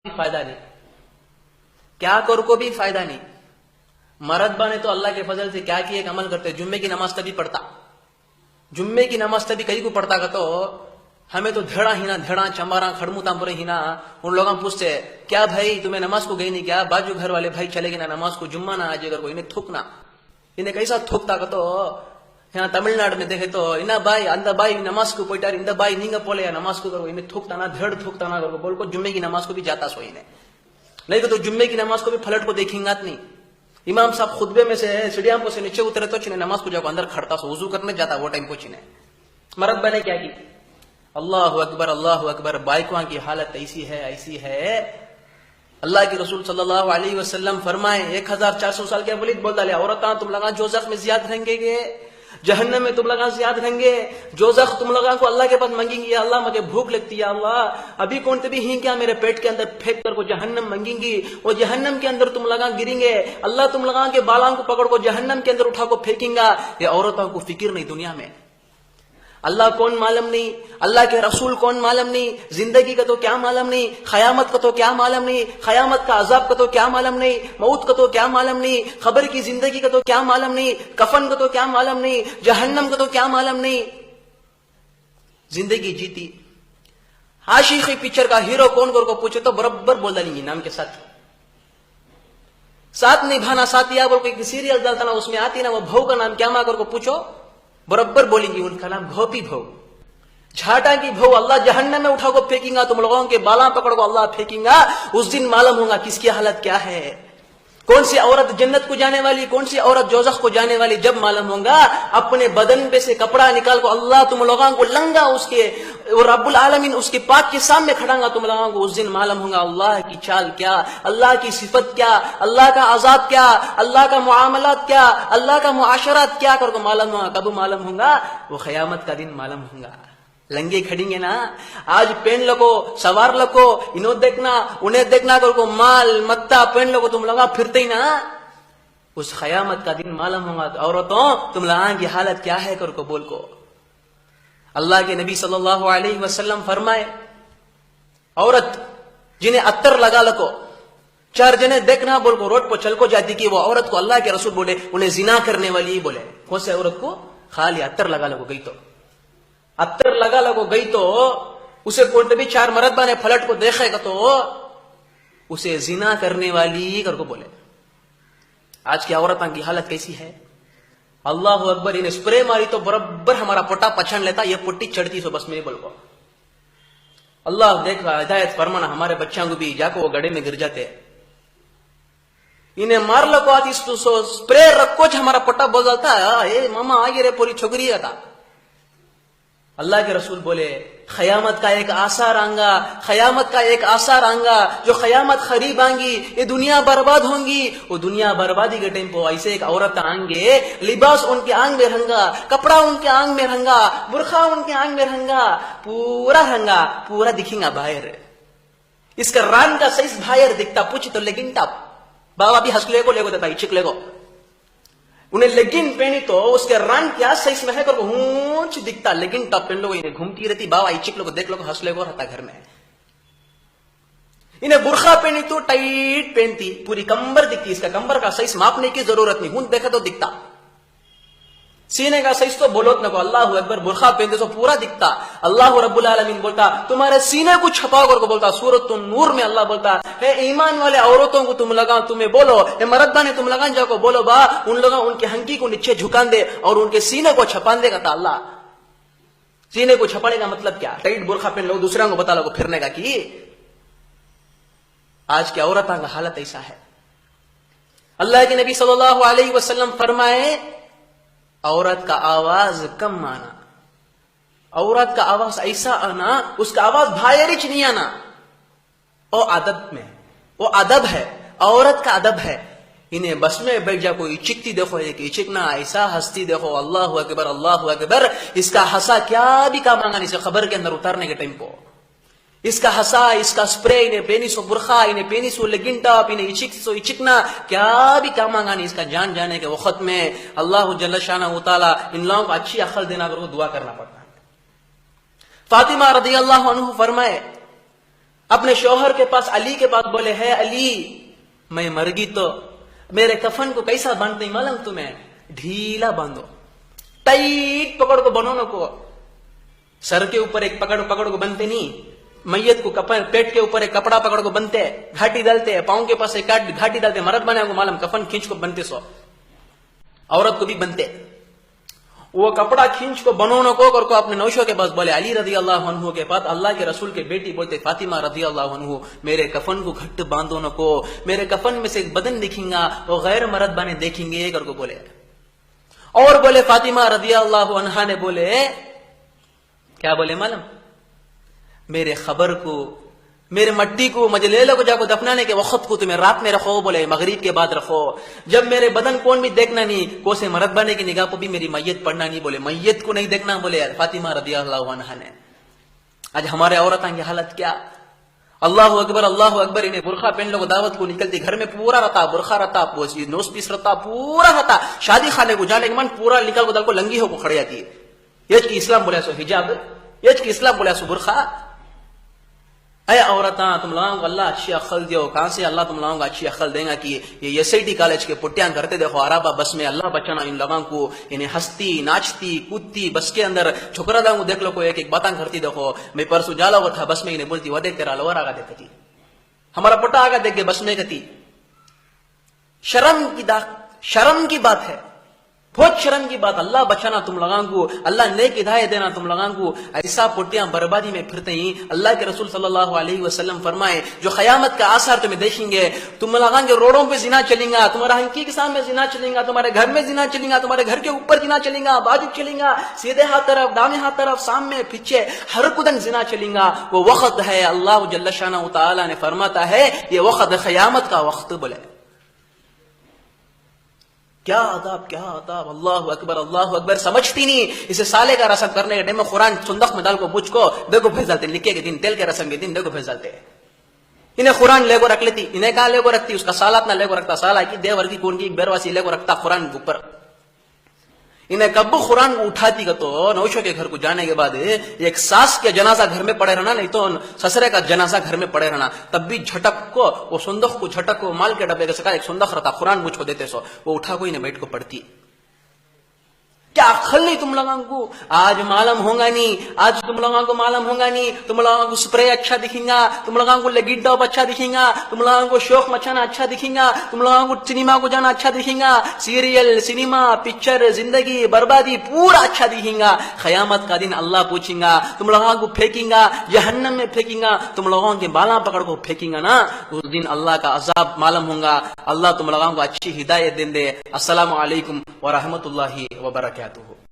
فائدہ نہیں، کیا کر کو بھی فائدہ نہیں. مرد بانے تو اللہ کے فضل سے کیا ایک عمل کرتے، جمعے کی نماز تبھی پڑھتا، جمعے کی نماز تبھی کئی کو پڑھتا کا تو ہمیں تو دھڑا ہی نا دھڑا چمارا کھڑموتا برے ہی نا. ان لوگوں پوچھتے کیا بھائی تمہیں نماز کو گئی نہیں کیا، باجو گھر والے بھائی چلے گئے نا نماز کو، جمعہ نہ آج اگر کوئی انہیں تھوکنا، انہیں کیسا تھوکتا کا تو یہاں تمل ناڈ میں دیکھے تو انہیں بھائی اندر بھائی نماز کو پوٹار اندر بھائی نہیں پولے یا نماز کو کرو انہیں تھوکتا نا دھڑ تھوکتا نا کرو بول کو جمعے کی نماز کو بھی جاتا سو انہیں نہیں تو جمعے کی نماز کو بھی پھلٹ کو دیکھیں گا نہیں. امام صاحب خطبے میں سے سیڑھیاں کو سے نیچے اترے تو چنے نماز کو جا کو اندر کھڑتا سو وضو کرنے جاتا وہ ٹائم کو چنے. مرد بنے کیا کی اللہ اکبر بائکواں کی حالت ایسی ہے. اللہ کے رسول صلی اللہ علیہ وسلم فرمائے 1400 سال کے ولید بول ڈالے عورتاں تم لگا دوزخ میں زیادہ رہیں گے، جہنم میں تم لگا زیادہ رہیں گے، دوزخ تم لگا کو اللہ کے پاس مانگیں گی، اللہ مجھے بھوک لگتی ہے، اللہ ابھی کون تبھی ہی کیا میرے پیٹ کے اندر پھینک کر کو جہنم مانگیں گی، وہ جہنم کے اندر تم لگا گریں گے، اللہ تم لگا کے بالاں کو پکڑ کو جہنم کے اندر اٹھا کو پھینکیں گا. یہ عورتوں کو فکر نہیں دنیا میں، اللہ کون معلوم نہیں، اللہ کے رسول کون معلوم نہیں، زندگی کا تو کیا معلوم نہیں، قیامت کا تو کیا معلوم نہیں، قیامت کا عذاب کا تو کیا معلوم نہیں، موت کا تو کیا معلوم نہیں، خبر کی زندگی کا تو کیا معلوم نہیں، کفن کا تو کیا معلوم نہیں، جہنم کا تو کیا معلوم نہیں. زندگی جیتی عاشقی پکچر کا ہیرو کون کو پوچھے تو برابر بول ڈالیں نام کے ساتھ نبھانا ساتھیا بول کے سیریل ڈالتا نا اس میں آتی نا وہ بھو کا نام کیا ماں کو پوچھو برابر بولیں گی ان کا نام گھوپی بھو، جھاٹا کی بھو. اللہ جہنم میں اٹھا کو پھینکیں گا، تم لوگوں کے بالاں پکڑ کو اللہ پھینکیں گا. اس دن معلوم ہوگا کس کی حالت کیا ہے، کون سی عورت جنت کو جانے والی، کون سی عورت دوزخ کو جانے والی. جب معلوم ہوگا اپنے بدن پہ سے کپڑا نکال کو اللہ تم لوگوں کو لنگا اس کے رب العالمین اس کے پاک کے سامنے کھڑا گا تم لوگوں کو. اس دن معلوم ہوگا اللہ کی چال کیا، اللہ کی صفت کیا، اللہ کا عذاب کیا، اللہ کا معاملات کیا، اللہ کا معاشرات کیا کر کو معلوم ہوگا. کب معلوم ہوگا؟ وہ قیامت کا دن معلوم ہوگا. لنگے کھڑیں گے نا، آج پہن لگو سوار لگو انہوں دیکھنا انہیں دیکھنا کر کو مال متا پہن لگو تم لگا پھرتے ہی نا. اس قیامت کا دن معلوم ہوگا تو عورتوں تم لگا کی حالت کیا ہے کر کو بول کو. اللہ کے نبی صلی اللہ علیہ وسلم فرمائے عورت جنہیں عطر لگا لگو 4 جنے دیکھنا بول کو روڈ پر چل کو جاتی کی وہ عورت کو اللہ کے رسول بولے انہیں زنا کرنے والی ہی بولے. کون سے عورت کو خالی عطر لگا لگو گئی تو عطر لگا لگو گئی تو اسے کوئی بھی 4 مرد بانے پلٹ کو دیکھے گا تو اسے زنا کرنے والی کر کو بولے. آج کی عورتوں کی حالت کیسی ہے؟ اللہ اکبر انہیں سپرے ماری تو برابر ہمارا پٹا پچھان لیتا، یہ پٹی چڑھتی سو بس میں بول کو. اللہ دیکھ رہا ہدایت فرمانا ہمارے بچوں کو بھی جا کو وہ گڑے میں گر جاتے، انہیں مار لگو آتی سپرے رکھو ہمارا پٹا بول جاتا ہے ماما آگے رے پوری چھوکری ہے. اللہ کے رسول بولے قیامت کا ایک آثار آنگا، قیامت کا ایک آثار آنگا، جو قیامت قریب آنگی یہ دنیا برباد ہوں گی. وہ دنیا بربادی کے ٹائم پہ ایسے ایک عورت آنگے، لباس ان کے آنگ میں رنگا، کپڑا ان کے آنگ میں رنگا، برخا ان کے آنگ میں رنگا، پورا رنگا پورا دکھیں گا باہر. اس کا ران کا سائز باہر دکھتا پوچھ تو لیکن ٹاپ بابا بھی ہنس لے کو لے کو دیتا چک لے کو انہیں لیگن پہنی تو اس کے ران کیا سائز میں ہے کر ہونچ دکھتا لیکن ٹاپ پہن لوگ انہیں گھومتی رہتی بابا چک لے کو دیکھ لو ہنس لے کو رہتا گھر میں. انہیں برخا پہنی تو ٹائٹ پہنتی پوری کمبر دکھتی، اس کا کمبر کا سائز ماپنے کی ضرورت نہیں، ہون دیکھا تو دکھتا. سینے کا سائز تو بولوت نہ کو اللہ اکبر برخا پہنتے تو پورا دکھتا. اللہ رب العالمین بولتا تمہارے سینے کو چھپاؤ کر کو بولتا. سورۃ النور میں اللہ بولتا ہے ایمان والے عورتوں کو تم لگا تمہیں بولو، اے مردہ نے تم لگا جا کو بولو با ان لوگوں ان کے ہنکی کو نیچے جھکان دے اور ان کے سینے کو چھپان دے گا. تا اللہ سینے کو چھپانے کا مطلب کیا؟ ٹائٹ برخا پہن لو دوسروں کو بتا لو پھرنے کا. کی آج کی عورتوں کا حالت ایسا ہے. اللہ کے نبی صلی اللہ علیہ وسلم فرمائے عورت کا آواز کم آنا، عورت کا آواز ایسا آنا اس کا آواز بھائرچ نہیں آنا. وہ ادب میں وہ ادب ہے، عورت کا ادب ہے. انہیں بس میں بیٹھ جا کوئی چکتی دیکھو ایک چکنا ایسا ہستی دیکھو اللہ اکبر اللہ اکبر. اس کا ہنسا کیا بھی کام آگا نہیں سے خبر کے اندر اتارنے کے ٹائم کو. اس کا ہنسا اس کا سپرے انہیں پینی سو برخا انہیں پینی سو لیگن ٹاپ انہیں چکنا کیا بھی کام آگا نہیں. اس کا جان جانے کے وقت میں اللہ جل شانہ تعالی ان لوگوں کو اچھی عقل دینا کر دعا کرنا پڑتا ہے. فاطمہ رضی اللہ عنہ فرمائے اپنے شوہر کے پاس علی کے پاس بولے ہے علی میں مر گئی تو میرے کفن کو کیسا باندھتے ہیں معلوم تمہیں؟ ڈھیلا باندھو، ٹائٹ پکڑ کو بنو کو، سر کے اوپر ایک پکڑ کو بنتے نہیں، میت کو پیٹ کے اوپر ایک کپڑا پکڑ کو بنتے، گھاٹی ڈالتے، پاؤں کے پاس ایک گھاٹی ڈالتے، مرد بنے کو معلوم کفن کھینچ کو بنتے، سو عورت کو بھی بنتے، وہ کپڑا کھینچ کو بنونا کو اپنے نوشوں کے پاس بولے علی رضی اللہ عنہ کے پاس اللہ کے رسول کے بیٹی بولتے فاطمہ رضی اللہ عنہ میرے کفن کو گھٹ باندھو نہ کو، میرے کفن میں سے ایک بدن دکھیں گا وہ غیر مرد بنے دیکھیں گے کر کو بولے. اور بولے فاطمہ رضی اللہ عنہا نے بولے کیا بولے معلوم؟ میرے خبر کو، میرے مٹی کو مجھے لے لو جا کو دفنانے کے وقت کو تمہیں رات میں رکھو، بولے مغرب کے بعد رکھو، جب میرے بدن کون بھی دیکھنا نہیں، کو سے مرد بنے کی نگاہ کو بھی میری میت پڑھنا نہیں، بولے میت کو نہیں دیکھنا، بولے فاطمہ رضی اللہ عنہا نے. آج ہمارے عورتوں کی حالت کیا؟ اللہ اکبر انہیں برقع پہن لو دعوت کو نکلتی گھر میں پورا رہتا، برقع رہتا، نوز پیس رہتا، پورا رہتا، شادی خانے کو جانے کے من پورا نکل کو دل کو لنگی ہو کو کھڑی آتی ہے. یہ اسلام بولے سو حجاب، یہ اسلام بولے سو برقع. اے عورتاں تم لوگوں کو اللہ اچھی عقل دیو، کہاں سے اللہ تم لوگوں کو اچھی عقل دے گا کہ یہ ایس آئی ٹی کالج کے پٹیاں کرتے دیکھو عرابہ بس میں، اللہ بچانا ان لوگوں کو، انہیں ہنستی ناچتی کودتی بس کے اندر چھکرا داؤں دیکھ لو کو ایک باتاں کرتی دیکھو. میں پرسوں جالا ہوا تھا بس میں، انہیں بولتی وہ دیکھ تیرا لور آگا دیکھتی، ہمارا پٹا آگا دیکھ کے بس میں کہتی. شرم کی بات ہے، بہت شرم کی بات. اللہ بچانا تم لوگوں کو، اللہ نیک ہدایت دینا تم لوگوں کو. ایسا پٹیاں بربادی میں پھرتے ہیں. اللہ کے رسول صلی اللہ علیہ وسلم فرمائے جو قیامت کا آثار تمہیں دیکھیں گے، تم لوگوں کے روڈوں پہ زنا چلیں گا، تمہارا ہنکی کے سامنے زنا چلیں گا، تمہارے گھر میں زنا چلیں گا، تمہارے گھر کے اوپر زنا چلیں گا، بازو چلیں گا، سیدھے ہاتھ طرف دامے ہاتھ طرف سامنے پیچھے ہر کدن زنا چلیں گا. وہ وقت ہے اللہ جل شانہ تعالی نے فرماتا ہے یہ وقت قیامت کا وقت. بولے کیا عذاب، کیا عذاب. اللہ اکبر. سمجھتی نہیں اسے سالے کا رسم کرنے کے ٹائم میں قرآن صندوق میں ڈال کو بوجھ کو دیکھو بھیج ڈالتے، نکے کے دن تیل کے رسم کے دن دیکھو بھیج ڈالتے. انہیں قرآن لے کو رکھ لیتی، انہیں کہاں لے کو رکھتی، اس کا سالات نہ لے کو رکھتا، سالہ کی دیور کی کون کی بیرواسی لے کو رکھتا قرآن کے اوپر. انہیں کب قرآن کو اٹھاتی کا تو نوشوں کے گھر کو جانے کے بعد ایک ساس کے جنازہ گھر میں پڑے رہنا، نہیں تو سسرے کا جنازہ گھر میں پڑے رہنا، تب بھی جھٹک کو وہ صندوق کو جھٹک کو مال کے ڈبے کے سکا ایک صندوق رہتا قرآن مجھ کو دیتے سو وہ اٹھا کو انہیں بیٹھ کو پڑھتی. کیا عقل نہیں تم لوگوں کو؟ آج معلوم ہوگا نہیں، آج تم لوگوں کو معلوم ہوگا نہیں. تم لوگوں کو سپرے اچھا دکھیں گا، تم لوگوں کو لگیٹ ڈاپ اچھا دکھیں گا، تم لوگوں کو شوق مچانا اچھا دکھیں گا، تم لوگوں کو سنیما کو جانا اچھا دکھیں گا، سیریل سنیما پکچر زندگی بربادی پورا اچھا دکھیں گا. قیامت کا دن اللہ پوچھیں گا، تم لوگوں کو پھینکیں گا جہنم میں پھینکیں گا، تم لوگوں کے بالاں پکڑ کو پھینکیں گا نا، اس دن اللہ کا عذاب معلوم ہوگا. اللہ تم لوگوں کو اچھی ہدایت دیں دے. السلام علیکم ورحمۃ اللہ وبرکاتہ.